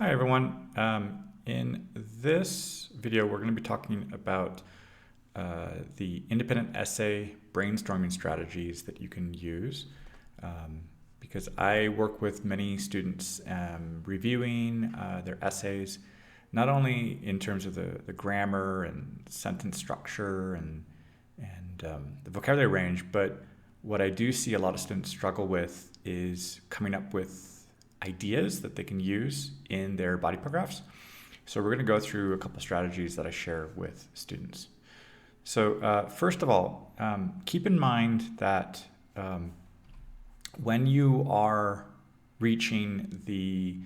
Hi everyone. In this video, we're going to be talking about the independent essay brainstorming strategies that you can use because I work with many students reviewing their essays, not only in terms of the grammar and sentence structure and the vocabulary range, but what I do see a lot of students struggle with is coming up with ideas that they can use in their body paragraphs. So we're going to go through a couple strategies that I share with students. So first of all, keep in mind that when you are reaching the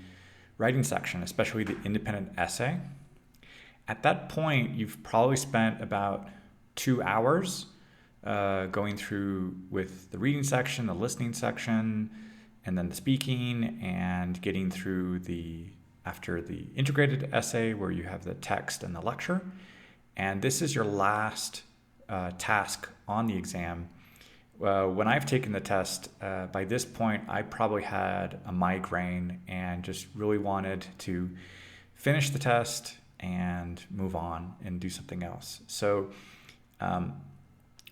writing section, especially the independent essay, at that point you've probably spent about 2 hours going through with the reading section, the listening section, and then the speaking, and getting through after the integrated essay where you have the text and the lecture. And this is your last task on the exam. When I've taken the test, by this point, I probably had a migraine and just really wanted to finish the test and move on and do something else. So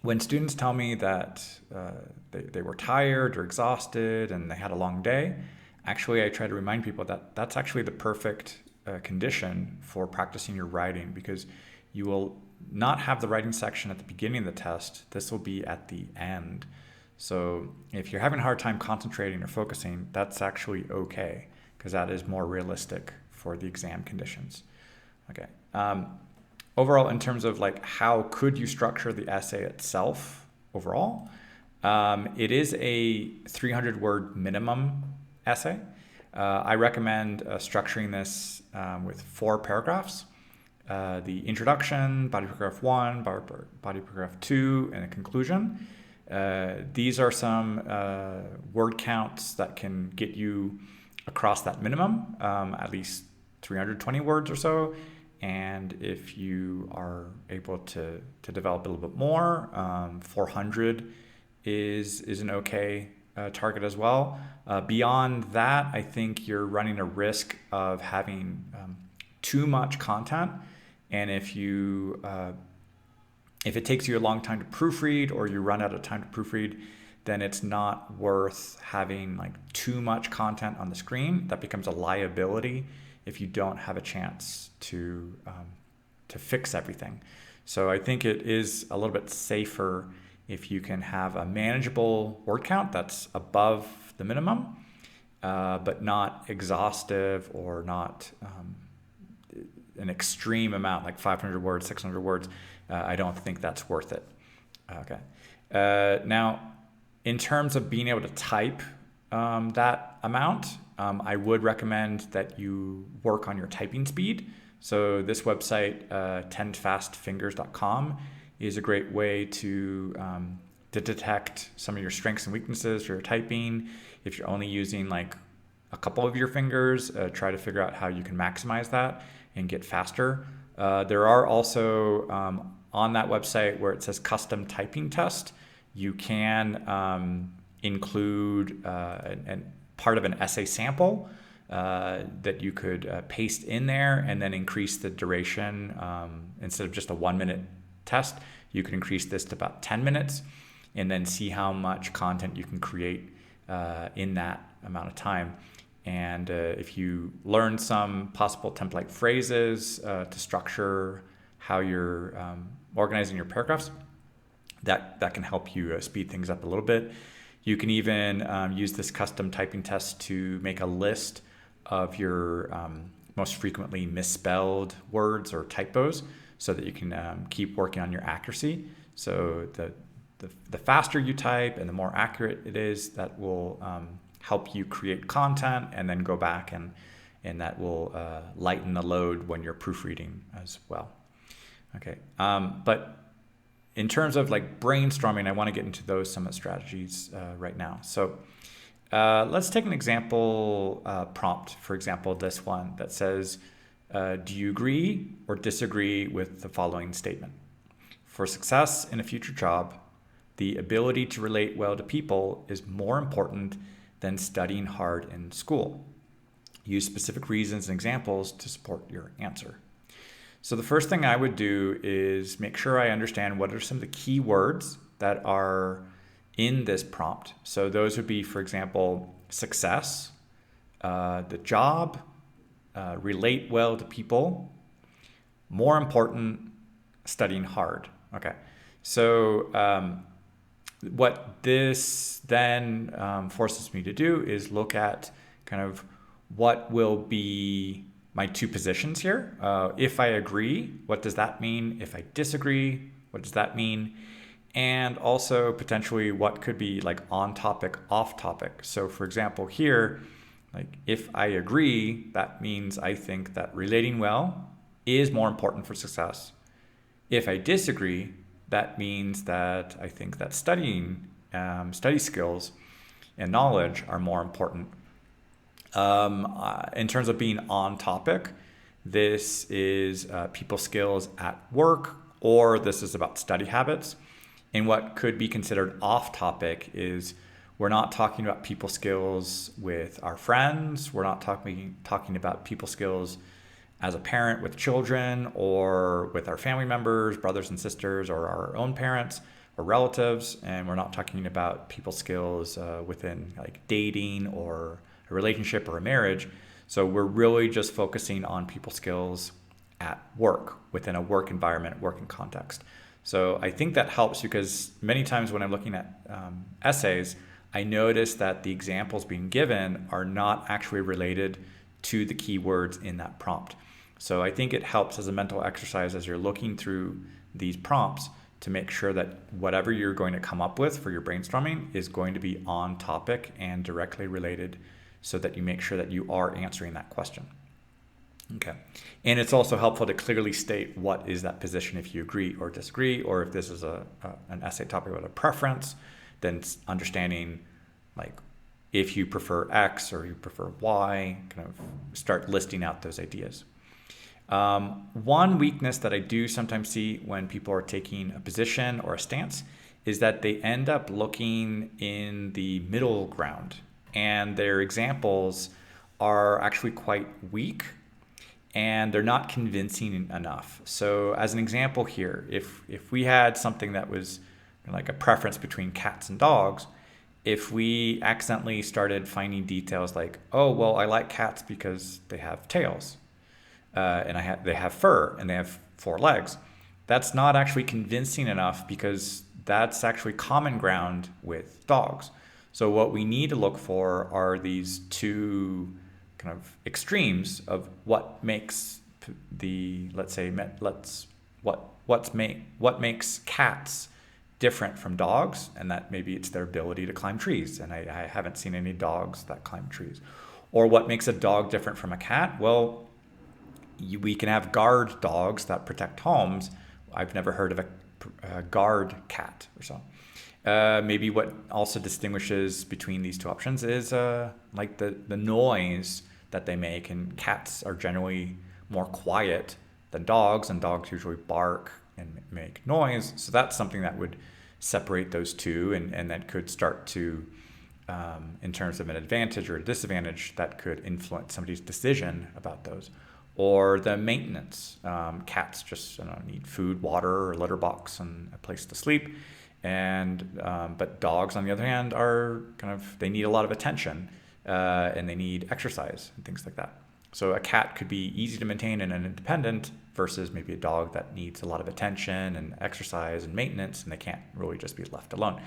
when students tell me that they were tired or exhausted and they had a long day, actually I try to remind people that that's actually the perfect condition for practicing your writing, because you will not have the writing section at the beginning of the test. This will be at the end. So if you're having a hard time concentrating or focusing, that's actually okay, because that is more realistic for the exam conditions. Okay. Overall, in terms of like how could you structure the essay itself overall, it is a 300-word minimum essay. I recommend structuring this with 4 paragraphs. The introduction, body paragraph 1, body paragraph 2, and a conclusion. These are some word counts that can get you across that minimum, at least 320 words or so. And if you are able to develop a little bit more, 400 is an okay target as well. Beyond that, I think you're running a risk of having too much content. And if it takes you a long time to proofread, or you run out of time to proofread, then it's not worth having like too much content on the screen. That becomes a liability if you don't have a chance to fix everything. So I think it is a little bit safer if you can have a manageable word count that's above the minimum, but not exhaustive or not an extreme amount like 500 words, 600 words. I don't think that's worth it. Okay. Now, in terms of being able to type that amount, I would recommend that you work on your typing speed. So this website, 10fastfingers.com, is a great way to detect some of your strengths and weaknesses for your typing. If you're only using like a couple of your fingers, try to figure out how you can maximize that and get faster. There are also on that website where it says custom typing test, you can include an part of an essay sample that you could paste in there, and then increase the duration. Instead of just a 1-minute test, you could increase this to about 10 minutes and then see how much content you can create in that amount of time. And if you learn some possible template phrases to structure how you're organizing your paragraphs, that can help you speed things up a little bit. You can even use this custom typing test to make a list of your most frequently misspelled words or typos, so that you can keep working on your accuracy. So the faster you type and the more accurate it is, that will help you create content, and then go back and that will lighten the load when you're proofreading as well. Okay, but in terms of like brainstorming, I want to get into some of the strategies right now. So let's take an example prompt. For example, this one that says, do you agree or disagree with the following statement? For success in a future job, the ability to relate well to people is more important than studying hard in school. use specific reasons and examples to support your answer. So the first thing I would do is make sure I understand what are some of the key words that are in this prompt. So those would be, for example, success, the job, relate well to people, more important, studying hard. Okay, so what this then forces me to do is look at kind of what will be my two positions here. If I agree, what does that mean? If I disagree, what does that mean? And also potentially what could be like on topic, off topic. So for example, here, like if I agree, that means I think that relating well is more important for success. If I disagree, that means that I think that studying, study skills and knowledge are more important. In terms of being on topic, this is people skills at work, or this is about study habits. And what could be considered off topic is we're not talking about people skills with our friends. We're not talking about people skills as a parent with children or with our family members, brothers and sisters, or our own parents or relatives. And we're not talking about people skills within like dating or a relationship or a marriage. So we're really just focusing on people skills at work, within a work environment, working context. So I think that helps because many times when I'm looking at essays, I notice that the examples being given are not actually related to the keywords in that prompt. So I think it helps as a mental exercise as you're looking through these prompts to make sure that whatever you're going to come up with for your brainstorming is going to be on topic and directly related so that you make sure that you are answering that question. Okay. And it's also helpful to clearly state what is that position if you agree or disagree, or if this is an essay topic about a preference, then understanding like if you prefer X or you prefer Y, kind of start listing out those ideas. One weakness that I do sometimes see when people are taking a position or a stance is that they end up looking in the middle ground and their examples are actually quite weak and they're not convincing enough. So as an example here, if we had something that was like a preference between cats and dogs, if we accidentally started finding details like, oh, well, I like cats because they have tails, and they have fur, and they have 4 legs, that's not actually convincing enough because that's actually common ground with dogs. So what we need to look for are these two kind of extremes of what makes what makes cats different from dogs, and that maybe it's their ability to climb trees, and I haven't seen any dogs that climb trees. Or what makes a dog different from a cat? Well, we can have guard dogs that protect homes. I've never heard of a guard cat or so. Maybe what also distinguishes between these two options is like the noise that they make, and cats are generally more quiet than dogs, and dogs usually bark and make noise. So that's something that would separate those two, and that could start to, in terms of an advantage or a disadvantage, that could influence somebody's decision about those. Or the maintenance. Cats just need food, water, or litter box, and a place to sleep. But dogs, on the other hand, are they need a lot of attention, and they need exercise and things like that. So a cat could be easy to maintain and independent versus maybe a dog that needs a lot of attention and exercise and maintenance, and they can't really just be left alone.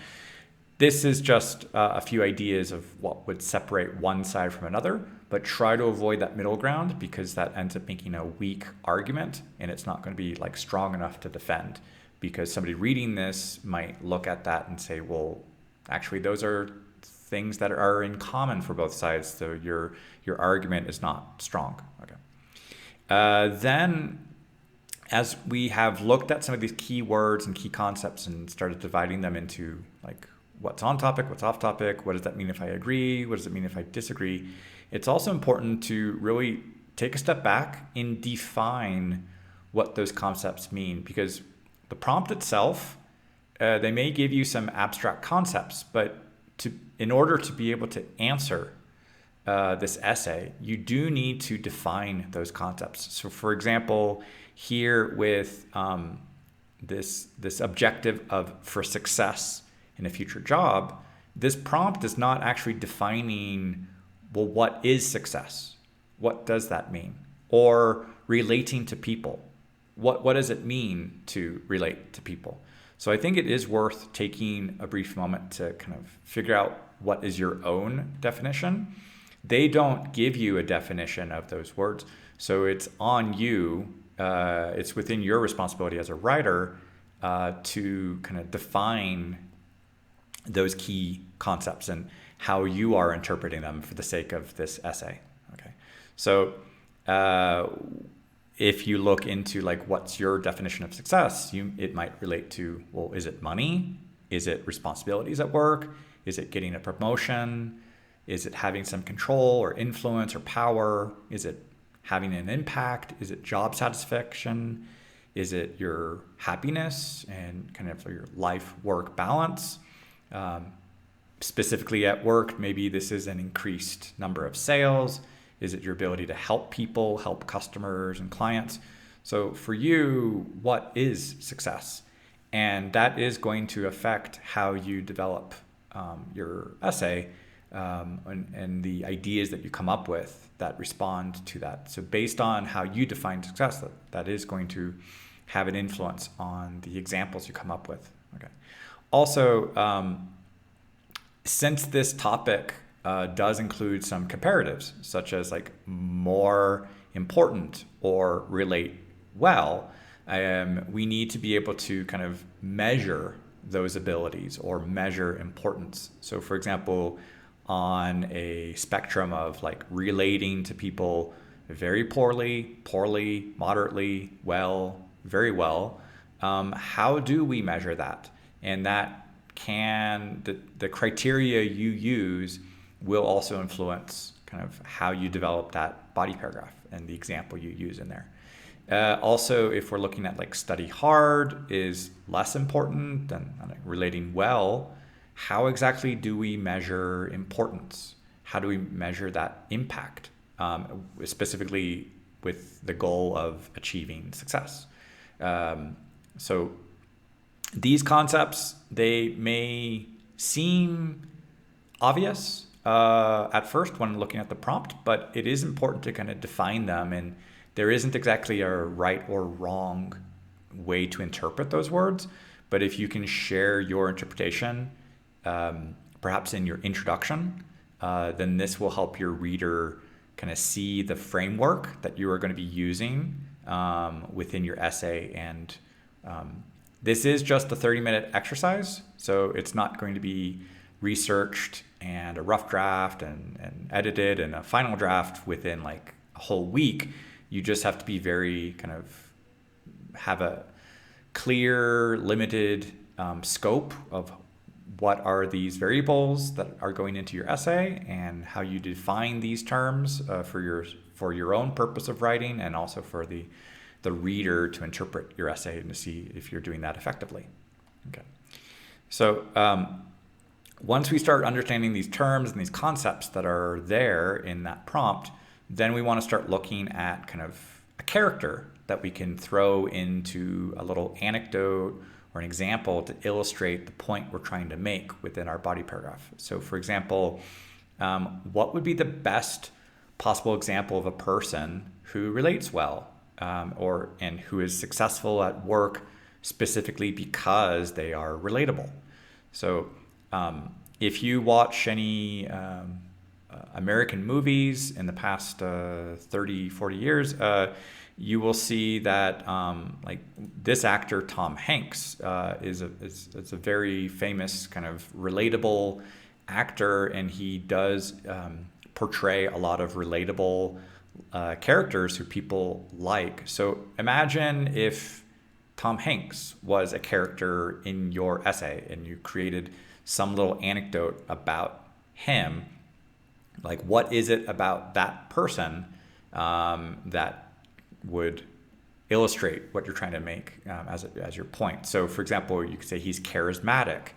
This is just a few ideas of what would separate one side from another, but try to avoid that middle ground because that ends up making a weak argument, and it's not going to be like strong enough to defend, because somebody reading this might look at that and say, well, actually those are things that are in common for both sides, so your argument is not strong. Okay. Then as we have looked at some of these key words and key concepts and started dividing them into like what's on topic, what's off topic, what does that mean if I agree, what does it mean if I disagree, it's also important to really take a step back and define what those concepts mean, because the prompt itself, they may give you some abstract concepts, but in order to be able to answer this essay, you do need to define those concepts. So for example, here with this objective for success in a future job, this prompt is not actually defining, well, what is success? What does that mean? Or relating to people. What does it mean to relate to people? So I think it is worth taking a brief moment to kind of figure out what is your own definition. They don't give you a definition of those words. So it's on you, it's within your responsibility as a writer to kind of define those key concepts and how you are interpreting them for the sake of this essay. Okay, so if you look into like what's your definition of success, it might relate to, well, is it money? Is it responsibilities at work? Is it getting a promotion? Is it having some control or influence or power? Is it having an impact? Is it job satisfaction? Is it your happiness and kind of your life-work balance? Specifically at work, maybe this is an increased number of sales. Is it your ability to help people, help customers and clients? So for you, what is success? And that is going to affect how you develop your essay and the ideas that you come up with that respond to that. So based on how you define success, that is going to have an influence on the examples you come up with. Okay. Also, since this topic does include some comparatives, such as like more important or relate well, we need to be able to kind of measure those abilities or measure importance. So for example, on a spectrum of like relating to people very poorly, moderately, well, very well, how do we measure that? And that the criteria you use will also influence kind of how you develop that body paragraph and the example you use in there. Also, if we're looking at like study hard is less important than relating well, how exactly do we measure importance? How do we measure that impact, specifically with the goal of achieving success? So these concepts, they may seem obvious at first when looking at the prompt, but it is important to kind of define them, and there isn't exactly a right or wrong way to interpret those words. But if you can share your interpretation, perhaps in your introduction, then this will help your reader kind of see the framework that you are going to be using within your essay. And this is just a 30-minute exercise, so it's not going to be researched and a rough draft and edited and a final draft within like a whole week. You just have to be very kind of have a clear, limited scope of what are these variables that are going into your essay and how you define these terms for your own purpose of writing, and also for the reader to interpret your essay and to see if you're doing that effectively. Okay. So once we start understanding these terms and these concepts that are there in that prompt, then we want to start looking at kind of a character that we can throw into a little anecdote or an example to illustrate the point we're trying to make within our body paragraph. So for example, what would be the best possible example of a person who relates well and who is successful at work specifically because they are relatable? So if you watch any American movies in the past 30, 40 years, you will see that like this actor, Tom Hanks, is a very famous kind of relatable actor, and he does portray a lot of relatable characters who people like. So imagine if Tom Hanks was a character in your essay and you created some little anecdote about him. Like, what is it about that person that would illustrate what you're trying to make as your point? So for example, you could say he's charismatic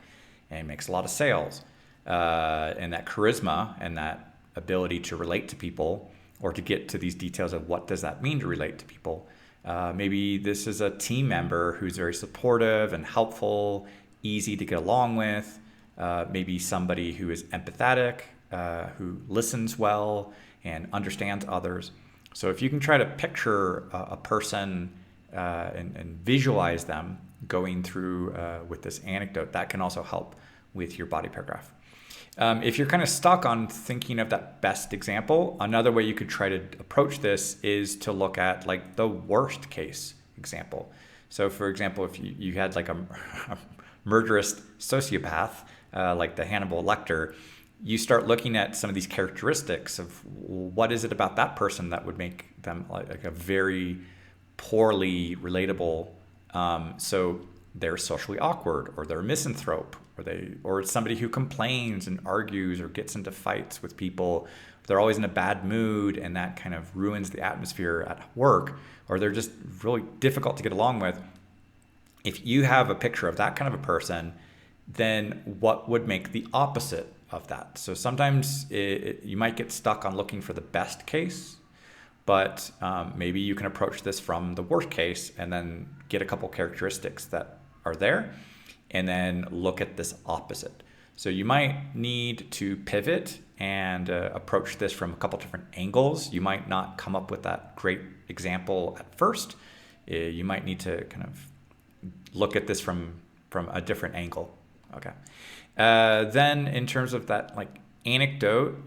and makes a lot of sales, and that charisma and that ability to relate to people, or to get to these details of what does that mean to relate to people. Maybe this is a team member who's very supportive and helpful, easy to get along with. Maybe somebody who is empathetic, who listens well and understands others. So if you can try to picture a person and visualize them going through with this anecdote, that can also help with your body paragraph. If you're kind of stuck on thinking of that best example, another way you could try to approach this is to look at like the worst case example. So for example, if you had like a murderous sociopath, like the Hannibal Lecter, you start looking at some of these characteristics of what is it about that person that would make them like a very poorly relatable. So they're socially awkward, or they're a misanthrope, or it's somebody who complains and argues or gets into fights with people. They're always in a bad mood, and that kind of ruins the atmosphere at work, or they're just really difficult to get along with. If you have a picture of that kind of a person, then what would make the opposite of that? So sometimes you might get stuck on looking for the best case, but maybe you can approach this from the worst case and then get a couple characteristics that are there, and then look at this opposite. So you might need to pivot and approach this from a couple different angles. You might not come up with that great example at first. You might need to kind of look at this from a different angle. Okay. Then in terms of that like anecdote,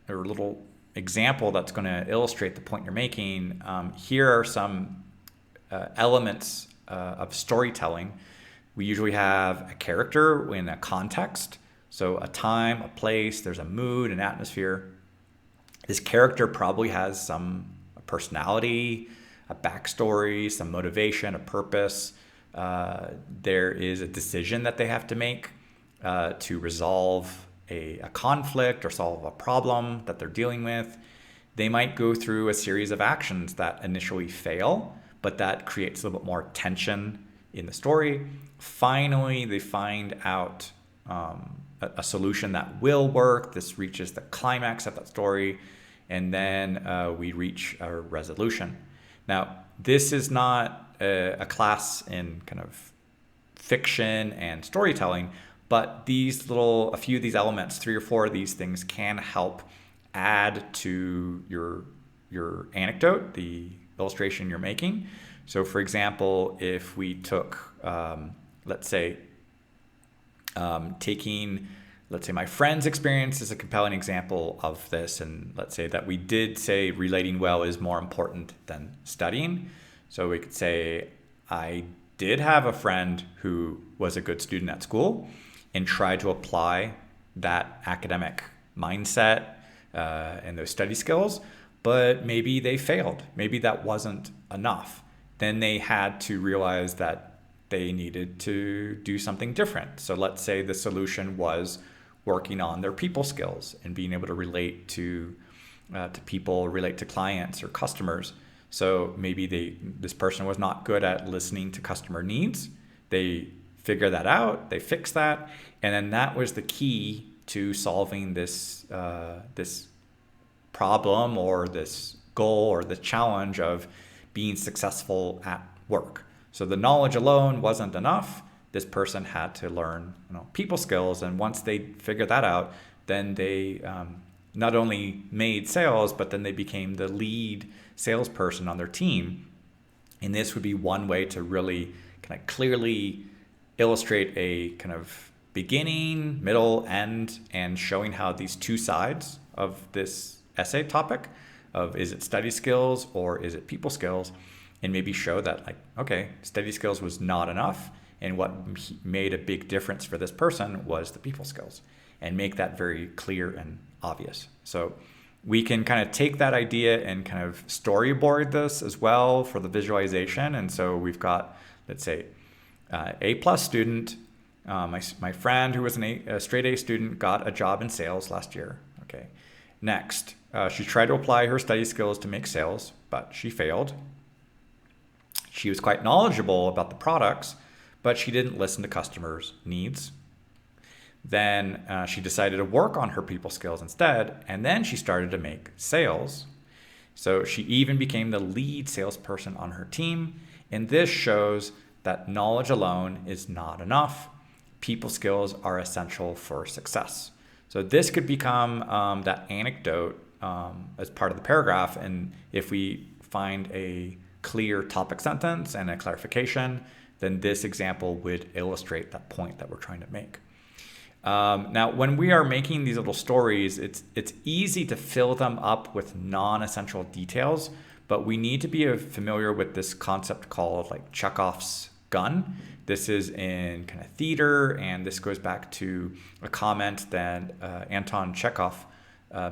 or little example that's going to illustrate the point you're making, here are some elements of storytelling. We usually have a character in a context, so a time, a place, there's a mood, an atmosphere. This character probably has some personality, a backstory, some motivation, a purpose. There is a decision that they have to make to resolve a conflict or solve a problem that they're dealing with. They might go through a series of actions that initially fail, but that creates a little bit more tension in the story. Finally, they find out a solution that will work. This reaches the climax of that story, and then we reach a resolution. Now, this is not a class in kind of fiction and storytelling, but a few of these elements, 3 or 4 of these things, can help add to your anecdote, the illustration you're making. So for example, if we took, let's say my friend's experience is a compelling example of this, and let's say that we did say relating well is more important than studying. So we could say, I did have a friend who was a good student at school and tried to apply that academic mindset and those study skills, but maybe they failed. Maybe that wasn't enough. Then they had to realize that they needed to do something different. So let's say the solution was working on their people skills and being able to relate to people, relate to clients or customers. So maybe this person was not good at listening to customer needs. They figure that out, they fix that, and then that was the key to solving this problem or this goal or the challenge of being successful at work. So the knowledge alone wasn't enough. This person had to learn people skills, and once they figured that out, then they not only made sales, but then they became the lead salesperson on their team. And this would be one way to really kind of clearly illustrate a kind of beginning, middle, end, and showing how these two sides of this essay topic of is it study skills or is it people skills, and maybe show that like, okay, study skills was not enough, and what made a big difference for this person was the people skills, and make that very clear and obvious. So we can kind of take that idea and kind of storyboard this as well for the visualization. And so we've got, let's say, A+ student, my friend who was a straight A student got a job in sales last year. Okay. Next, she tried to apply her study skills to make sales, but she failed. She was quite knowledgeable about the products, but she didn't listen to customers' needs. Then she decided to work on her people skills instead, and then she started to make sales. So she even became the lead salesperson on her team. And this shows that knowledge alone is not enough. People skills are essential for success. So this could become that anecdote as part of the paragraph. And if we find a clear topic sentence and a clarification, then this example would illustrate that point that we're trying to make. Now, when we are making these little stories, it's easy to fill them up with non-essential details, but we need to be familiar with this concept called like Checkoffs Gun. This is in kind of theater, and this goes back to a comment that Anton Chekhov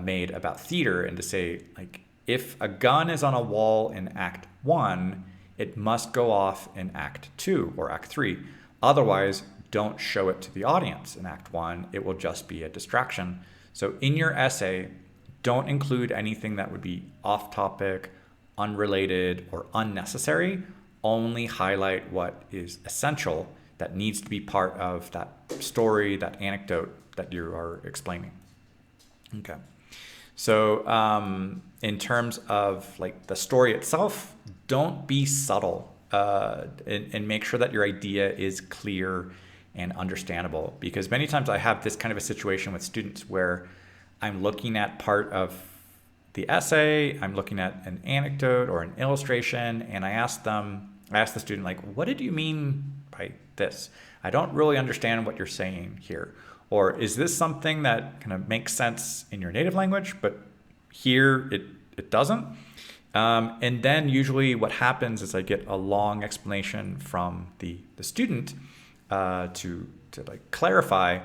made about theater, and to say, like, if a gun is on a wall in Act 1, it must go off in Act 2 or Act 3. Otherwise, don't show it to the audience in Act 1. It will just be a distraction. So in your essay, don't include anything that would be off topic, unrelated, or unnecessary. Only highlight what is essential that needs to be part of that story, that anecdote that you are explaining. Okay. So in terms of like the story itself, don't be subtle and make sure that your idea is clear and understandable, because many times I have this kind of a situation with students where I'm looking at part of the essay, I'm looking at an anecdote or an illustration, and I ask the student, like, what did you mean by this? I don't really understand what you're saying here. Or is this something that kind of makes sense in your native language, but here it doesn't? And then usually what happens is I get a long explanation from the student to like clarify.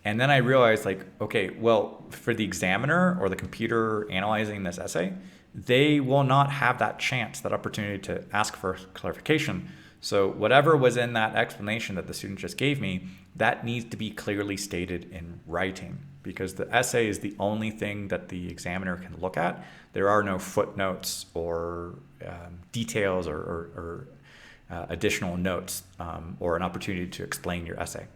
And then I realize, like, okay, well, for the examiner or the computer analyzing this essay, they will not have that chance, that opportunity to ask for clarification. So whatever was in that explanation that the student just gave me, that needs to be clearly stated in writing, because the essay is the only thing that the examiner can look at. There are no footnotes or details or additional notes or an opportunity to explain your essay.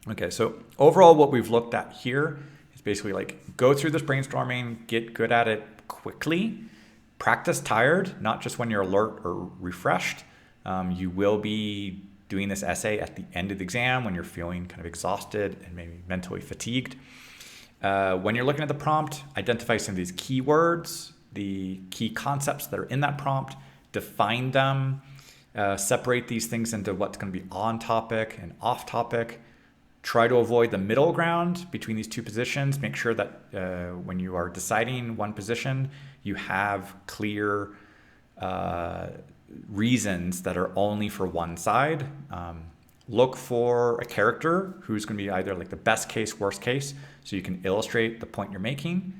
Okay, so overall what we've looked at here is basically like, go through this brainstorming, get good at it quickly, practice tired, not just when you're alert or refreshed. You will be doing this essay at the end of the exam when you're feeling kind of exhausted and maybe mentally fatigued. When you're looking at the prompt, identify some of these keywords, the key concepts that are in that prompt, define them, separate these things into what's going to be on topic and off topic. Try to avoid the middle ground between these two positions. Make sure that when you are deciding one position, you have clear reasons that are only for one side. Look for a character who's going to be either like the best case, worst case, so you can illustrate the point you're making.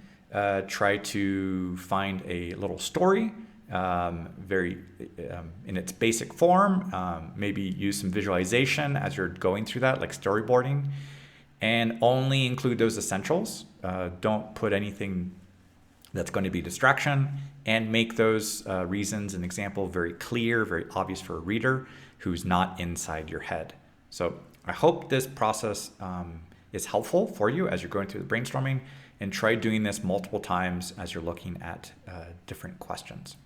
Try to find a little story, very in its basic form. Maybe use some visualization as you're going through that, like storyboarding, and only include those essentials. Don't put anything that's going to be distraction, and make those reasons and example very clear, very obvious for a reader who's not inside your head. So I hope this process is helpful for you as you're going through the brainstorming, and try doing this multiple times as you're looking at different questions.